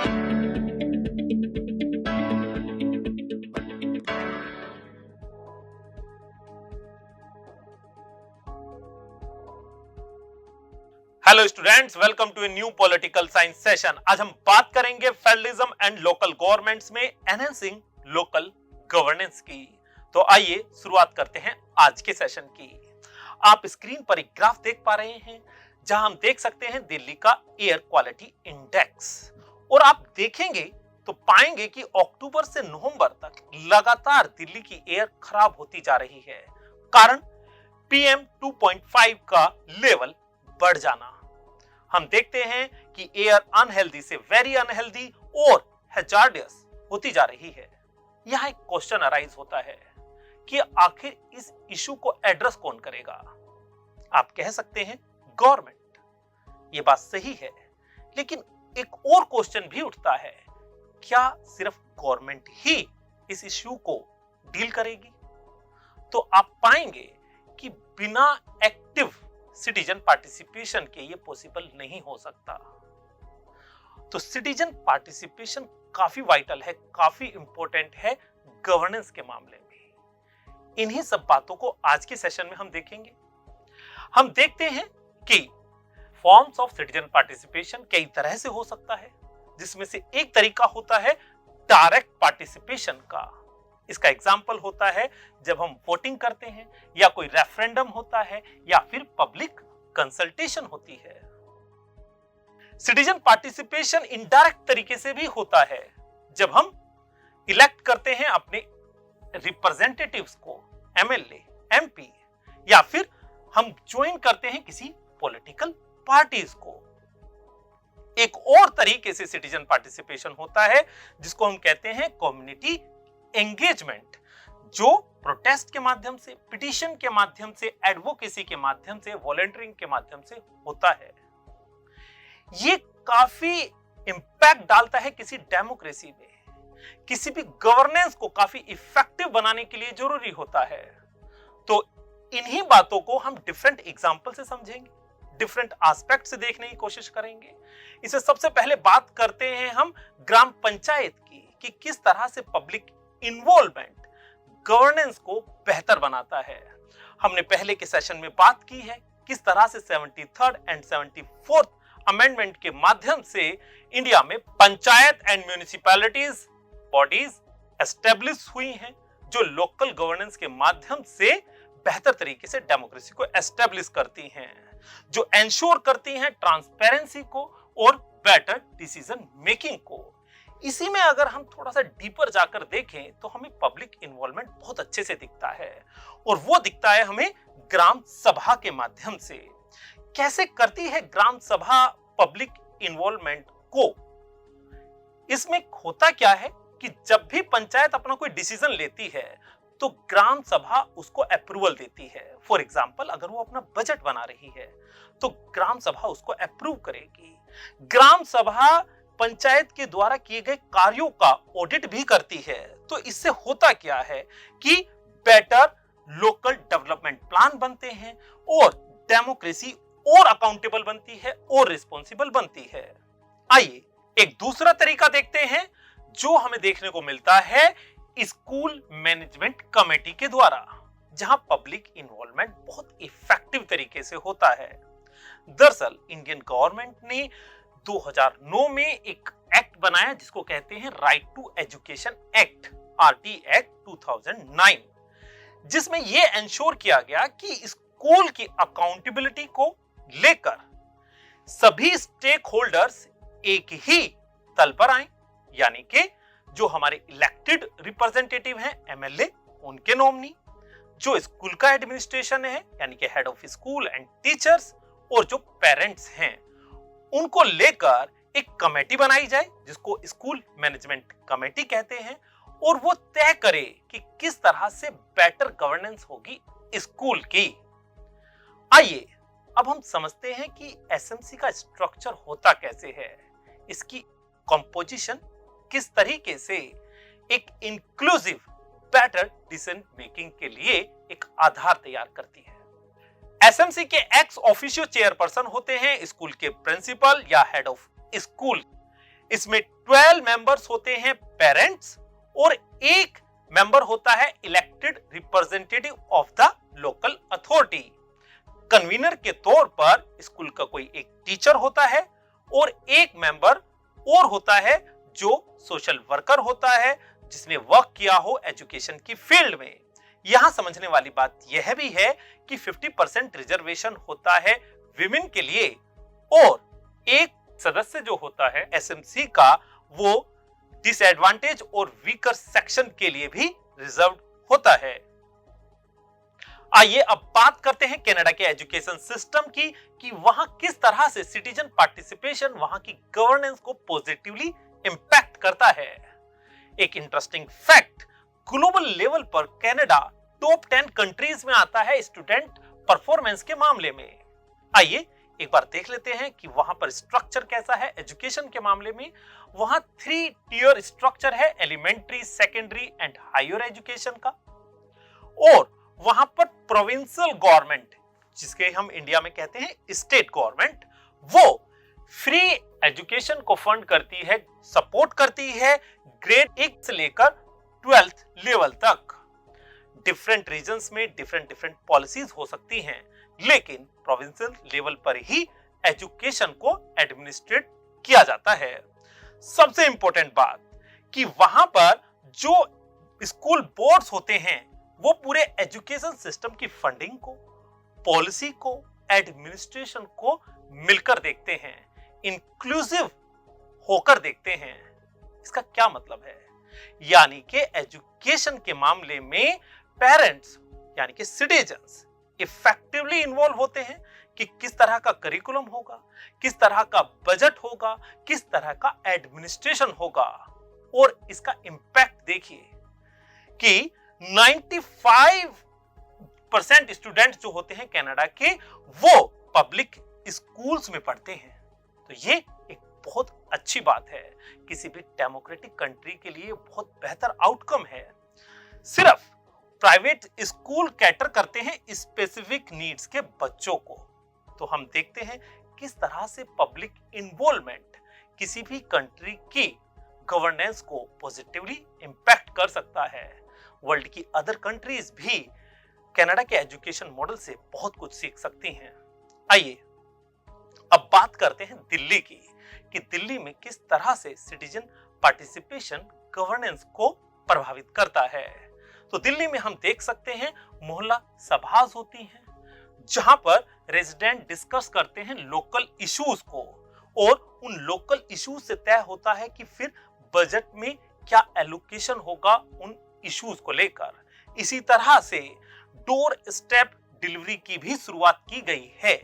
Hello students, welcome to a new political science session. आज हम बात करेंगे फेडरलिज्म एंड लोकल गवर्नमेंट्स में एनहांसिंग लोकल गवर्नेंस की। तो आइए शुरुआत करते हैं आज के सेशन की। आप स्क्रीन पर एक ग्राफ देख पा रहे हैं जहां हम देख सकते हैं दिल्ली का एयर क्वालिटी इंडेक्स, और आप देखेंगे तो पाएंगे कि अक्टूबर से नवंबर तक लगातार दिल्ली की एयर खराब होती जा रही है। कारण PM 2.5 का लेवल बढ़ जाना। हम देखते हैं कि एयर अनहेल्दी से वेरी अनहेल्दी और हैजार्डियस होती जा रही है। यहां एक क्वेश्चन अराइज होता है कि आखिर इस इशू को एड्रेस कौन करेगा। आप कह सकते हैं गवर्नमेंट, ये बात सही है, लेकिन एक और क्वेश्चन भी उठता है, क्या सिर्फ गवर्नमेंट ही इस इशू को डील करेगी? तो आप पाएंगे कि बिना एक्टिव सिटीजन पार्टिसिपेशन के ये पॉसिबल नहीं हो सकता। तो सिटीजन पार्टिसिपेशन काफी वाइटल है, काफी इंपॉर्टेंट है गवर्नेंस के मामले में। इन्हीं सब बातों को आज के सेशन में हम देखेंगे। हम देखते हैं कि फॉर्म्स ऑफ सिटीजन पार्टिसिपेशन कई तरह से हो सकता है, जिसमें से एक तरीका होता है डायरेक्ट पार्टिसिपेशन का। इसका एग्जाम्पल होता है जब हम वोटिंग करते हैं, या कोई रेफरेंडम होता है, या फिर पब्लिक कंसल्टेशन होती है। सिटीजन पार्टिसिपेशन इनडायरेक्ट तरीके से भी होता है जब हम इलेक्ट करते हैं अपने रिप्रेजेंटेटिव्स को, MLA, MP, या फिर हम ज्वाइन करते हैं किसी पॉलिटिकल पार्टीज को। एक और तरीके से सिटीजन पार्टिसिपेशन होता है जिसको हम कहते हैं कम्युनिटी एंगेजमेंट, जो प्रोटेस्ट के माध्यम से, पिटीशन के माध्यम से, एडवोकेसी के माध्यम से, वॉलंटियरिंग के माध्यम से होता है। ये काफी इंपैक्ट डालता है किसी डेमोक्रेसी में। किसी भी गवर्नेंस को काफी इफेक्टिव बनाने के लिए जरूरी होता है। तो इन्हीं बातों को हम डिफरेंट एग्जांपल से समझेंगे, डिफरेंट एस्पेक्ट से देखने की कोशिश करेंगे। इसे सबसे पहले बात करते हैं हम ग्राम पंचायत की, कि किस तरह से पब्लिक इन्वॉल्वमेंट गवर्नेंस को बेहतर बनाता है। हमने पहले के सेशन में बात की है किस तरह से 73rd एंड 74th अमेंडमेंट के माध्यम से इंडिया में panchayat and municipalities bodies establish हुई हैं, जो लोकल गवर्नेंस के माध्यम से बेहतर तरीके से डेमोक्रेसी को एस्टेब्लिश करती हैं, जो एंश्योर करती हैं ट्रांसपेरेंसी को और बेटर डिसीजन मेकिंग को। इसी में अगर हम थोड़ा सा डीपर जाकर देखें तो हमें पब्लिक इन्वॉल्वमेंट बहुत अच्छे से दिखता है, और वो दिखता है हमें ग्राम सभा के माध्यम से। कैसे करती है ग्राम सभा पब्लिक इन्वॉल्वमेंट को? इसमें होता क्या है कि जब भी पंचायत अपना कोई डिसीजन लेती है तो ग्राम सभा उसको अप्रूवल देती है। फॉर एग्जाम्पल, अगर वो अपना बजट बना रही है तो ग्राम सभा उसको अप्रूव करेगी। ग्राम सभा पंचायत के द्वारा किए गए कार्यों का ऑडिट भी करती है। तो इससे होता क्या है कि बेटर लोकल डेवलपमेंट प्लान बनते हैं, और डेमोक्रेसी और अकाउंटेबल बनती है और रिस्पॉन्सिबल बनती है। आइए एक दूसरा तरीका देखते हैं जो हमें देखने को मिलता है स्कूल मैनेजमेंट कमेटी के द्वारा, जहां पब्लिक इन्वॉल्वमेंट बहुत इफेक्टिव तरीके से होता है। दरअसल इंडियन गवर्नमेंट ने 2009 में एक एक्ट बनाया जिसको कहते हैं right to education act, RT act 2009, जिसमें यह एंश्योर किया गया कि स्कूल की अकाउंटेबिलिटी को लेकर सभी स्टेक होल्डर्स एक ही तल पर आए, यानी कि जो हमारे इलेक्टेड रिप्रेजेंटेटिव हैं MLA, उनके नॉमिनी, जो स्कूल का एडमिनिस्ट्रेशन है यानी कि head of school and teachers, और जो पेरेंट्स हैं, उनको लेकर एक कमेटी बनाई जाए जिसको स्कूल मैनेजमेंट कमेटी कहते हैं, और वो तय करे कि किस तरह से बेटर गवर्नेंस होगी स्कूल की। आइए अब हम समझते हैं कि SMC का स्ट्रक्चर होता कैसे है, इसकी कंपोजिशन किस तरीके से एक इंक्लूसिव बेटर डिसीजन मेकिंग के लिए एक आधार तैयार करती है। SMC के एक्स ऑफिशियो चेयरपर्सन होते हैं स्कूल के प्रिंसिपल या हेड ऑफ स्कूल। इसमें 12 मेंबर्स होते हैं पेरेंट्स और एक मेंबर होता है elected representative of the local authority. Convener के तौर पर स्कूल का कोई एक टीचर होता है और एक मेंबर और होता है जो सोशल वर्कर होता है जिसने वर्क किया हो एजुकेशन की फील्ड में। यहां समझने वाली बात यह भी है कि 50% रिजर्वेशन होता है विमेन के लिए और एक सदस्य जो होता है एसएमसी का वो डिसएडवांटेज और वीकर सेक्शन के लिए भी रिजर्व्ड होता है। आइए अब बात करते हैं कनाडा के एजुकेशन सिस्टम की कि वहां किस तरह से सिटीजन पार्टिसिपेशन वहां की गवर्नेंस को पॉजिटिवली इंपैक्ट करता है। एक इंटरेस्टिंग फैक्ट, ग्लोबल लेवल पर कनाडा टॉप 10 कंट्रीज में आता है स्टूडेंट परफॉर्मेंस के मामले में। आइए एक बार देख लेते हैं कि वहां पर स्ट्रक्चर कैसा है एजुकेशन के मामले में। वहां 3 टियर स्ट्रक्चर है, elementary, secondary and higher education का। और वहां पर प्रोविंशियल गवर्नमेंट, जिसके हम इंडिया में कहते हैं स्टेट गवर्नमेंट, वो फ्री एजुकेशन को फंड करती है, सपोर्ट करती है ग्रेड 1 से लेकर 12th लेवल तक। डिफरेंट रीजन्स में डिफरेंट पॉलिसीज हो सकती हैं, लेकिन प्रोविंशियल लेवल पर ही एजुकेशन को एडमिनिस्ट्रेट किया जाता है। सबसे इंपॉर्टेंट बात कि वहां पर जो स्कूल बोर्ड्स होते हैं वो पूरे एजुकेशन सिस्टम की फंडिंग को, पॉलिसी को, एडमिनिस्ट्रेशन को मिलकर देखते हैं, इंक्लूसिव होकर देखते हैं। इसका क्या मतलब है? यानी कि एजुकेशन के मामले में पेरेंट्स यानी कि सिटीजन्स इफेक्टिवली इन्वॉल्व होते हैं कि किस तरह का करिकुलम होगा, किस तरह का बजट होगा, किस तरह का एडमिनिस्ट्रेशन होगा। और इसका इंपैक्ट देखिए कि 95% स्टूडेंट जो होते हैं कनाडा के वो पब्लिक स्कूल्स में पढ़ते हैं। तो ये एक बहुत अच्छी बात है, किसी भी डेमोक्रेटिक कंट्री के लिए बहुत बेहतर आउटकम है। सिर्फ प्राइवेट स्कूल कैटर करते हैं स्पेसिफिक नीड्स के बच्चों को। तो हम देखते हैं किस तरह से पब्लिक इन्वॉल्वमेंट किसी भी कंट्री की गवर्नेंस को पॉजिटिवली इंपैक्ट कर सकता है। वर्ल्ड की अदर कंट्रीज भी कनाडा के एजुकेशन मॉडल से बहुत कुछ सीख सकती हैं। आइए अब बात करते हैं दिल्ली की कि दिल्ली में किस तरह से सिटीजन पार्टिसिपेशन गवर्नेंस को प्रभावित करता है। तो दिल्ली में हम देख सकते हैं मोहल्ला सभाएं होती हैं जहां पर रेजिडेंट डिस्कस करते हैं लोकल इश्यूज को और उन लोकल इश्यूज से तय होता है कि फिर बजट में क्या एलोकेशन होगा उन इश्यूज को लेकर। इसी तरह से डोर स्टेप डिलीवरी की भी शुरुआत की गई है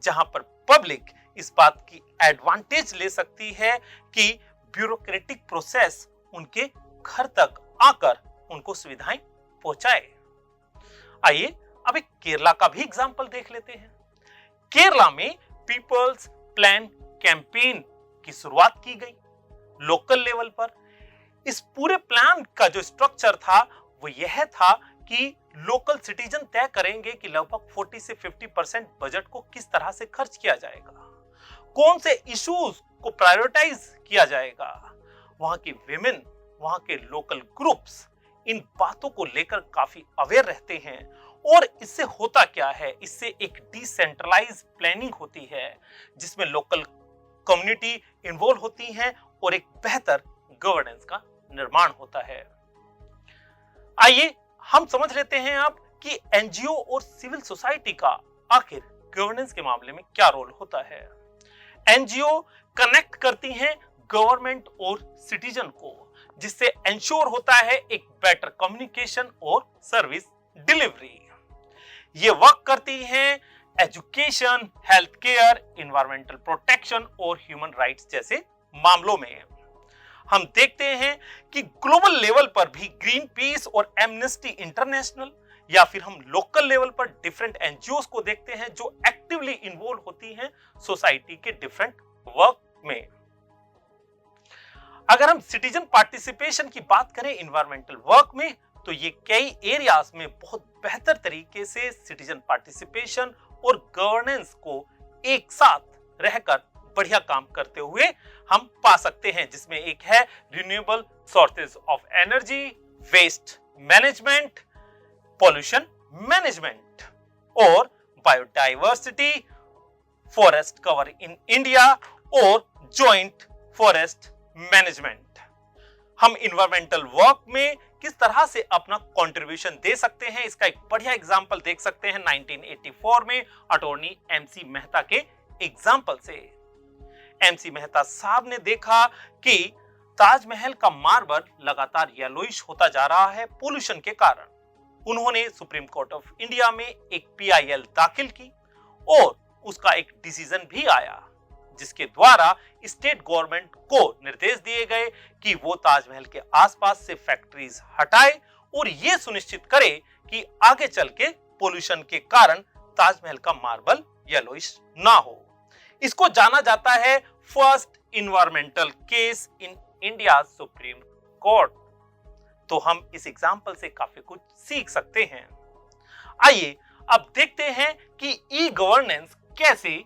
जहां पर पब्लिक इस बात की एडवांटेज ले सकती है कि ब्यूरोक्रेटिक प्रोसेस उनके घर तक आकर उनको सुविधाएं पहुंचाए। आइए अब एक केरला का भी एग्जांपल देख लेते हैं। केरला में पीपल्स प्लान कैंपेन की शुरुआत की गई लोकल लेवल पर। इस पूरे प्लान का जो स्ट्रक्चर था वो यह था कि लोकल सिटीजन तय करेंगे कि लगभग 40 से 50% बजट को किस तरह से खर्च किया जाएगा, कौन से इश्यूज को प्रायोरिटाइज किया जाएगा। वहां की विमेन, वहां के लोकल ग्रुप्स इन बातों को लेकर काफी अवेयर रहते हैं। और इससे होता क्या है, इससे एक डिसेंट्रलाइज प्लानिंग होती है जिसमें लोकल कम्युनिटी इन्वॉल्व होती हैं और एक बेहतर गवर्नेंस का निर्माण होता है। आइए हम समझ लेते हैं अब कि एनजीओ और सिविल सोसाइटी का आखिर गवर्नेंस के मामले में क्या रोल होता है। एनजीओ कनेक्ट करती हैं गवर्नमेंट और सिटीजन को, जिससे इंश्योर होता है एक बेटर कम्युनिकेशन और सर्विस डिलीवरी। ये वर्क करती हैं education, health care, environmental protection और ह्यूमन राइट्स जैसे मामलों में। हम देखते हैं कि ग्लोबल लेवल पर भी ग्रीन पीस और एमनेस्टी इंटरनेशनल या फिर हम लोकल लेवल पर डिफरेंट एनजीओज को देखते हैं जो एक्टिवली इन्वॉल्व होती हैं सोसाइटी के डिफरेंट वर्क में। अगर हम सिटीजन पार्टिसिपेशन की बात करें एनवायरमेंटल वर्क में, तो ये कई एरियाज में बहुत बेहतर तरीके से सिटीजन पार्टिसिपेशन और गवर्नेंस को एक साथ रहकर बढ़िया काम करते हुए हम पा सकते हैं, जिसमें एक है renewable sources of energy, waste management, pollution management और biodiversity, forest cover in India और जॉइंट फॉरेस्ट मैनेजमेंट। हम इन्वायरमेंटल वर्क में किस तरह से अपना कंट्रीब्यूशन दे सकते हैं, इसका एक बढ़िया एग्जांपल देख सकते हैं 1984 में अटॉर्नी एमसी मेहता के एग्जांपल से। एमसी मेहता साहब ने देखा कि ताजमहल का मार्बल लगातार येलोइश होता जा रहा है पोल्यूशन के कारण। उन्होंने सुप्रीम कोर्ट ऑफ इंडिया में एक पीआईएल दाखिल की और उसका एक डिसीजन भी आया, जिसके द्वारा स्टेट गवर्नमेंट को निर्देश दिए गए कि वो ताजमहल के आसपास से फैक्ट्रीज हटाए और ये सुनिश्चित करे कि आगे चल के पोल्यूशन के कारण ताजमहल का मार्बल येलोइश ना हो। इसको जाना जाता है first environmental case in India supreme court. तो हम इस एग्जाम्पल से काफी कुछ सीख सकते हैं। आइए अब देखते हैं कि ई गवर्नेंस कैसे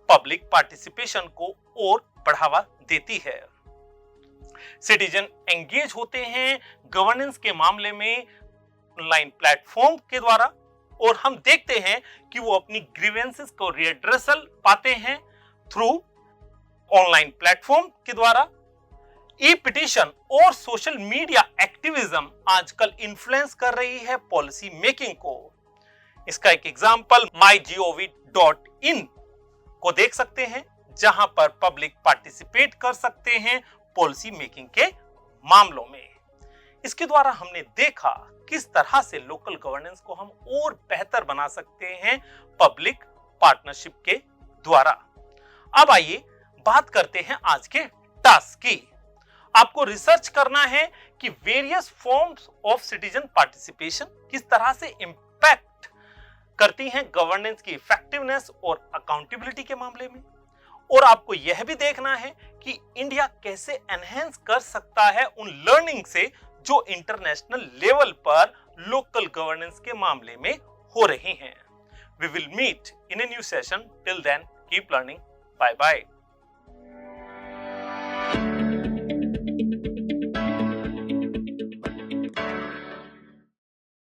पब्लिक पार्टिसिपेशन को और बढ़ावा देती है। सिटीजन एंगेज होते हैं गवर्नेंस के मामले में ऑनलाइन प्लेटफॉर्म के द्वारा और हम देखते हैं कि वो अपनी ग्रीवेंसेस को रिएड्रेसल पाते हैं थ्रू ऑनलाइन प्लेटफॉर्म के द्वारा। ई पिटीशन और सोशल मीडिया एक्टिविज्म आजकल इन्फ्लुएंस कर रही है पॉलिसी मेकिंग को। इसका एक एग्जांपल mygov.in को देख सकते हैं, जहां पर पब्लिक पार्टिसिपेट कर सकते हैं पॉलिसी मेकिंग के मामलों में। इसके द्वारा हमने देखा किस तरह से लोकल गवर्नेंस को हम और बेहतर बना सकते हैं पब्लिक पार्टनरशिप के द्वारा। अब आइए बात करते हैं आज के टास्क की। आपको रिसर्च करना है कि various forms of citizen participation किस तरह से इंपैक्ट करती हैं गवर्नेंस की इफेक्टिवनेस और अकाउंटेबिलिटी के मामले में। और आपको यह भी देखना है कि इंडिया कैसे एनहेंस कर सकता है उन लर्निंग से जो इंटरनेशनल लेवल पर लोकल गवर्नेंस के मामले में हो रही हैं। We will meet in a new session. Till then, keep learning. Bye bye.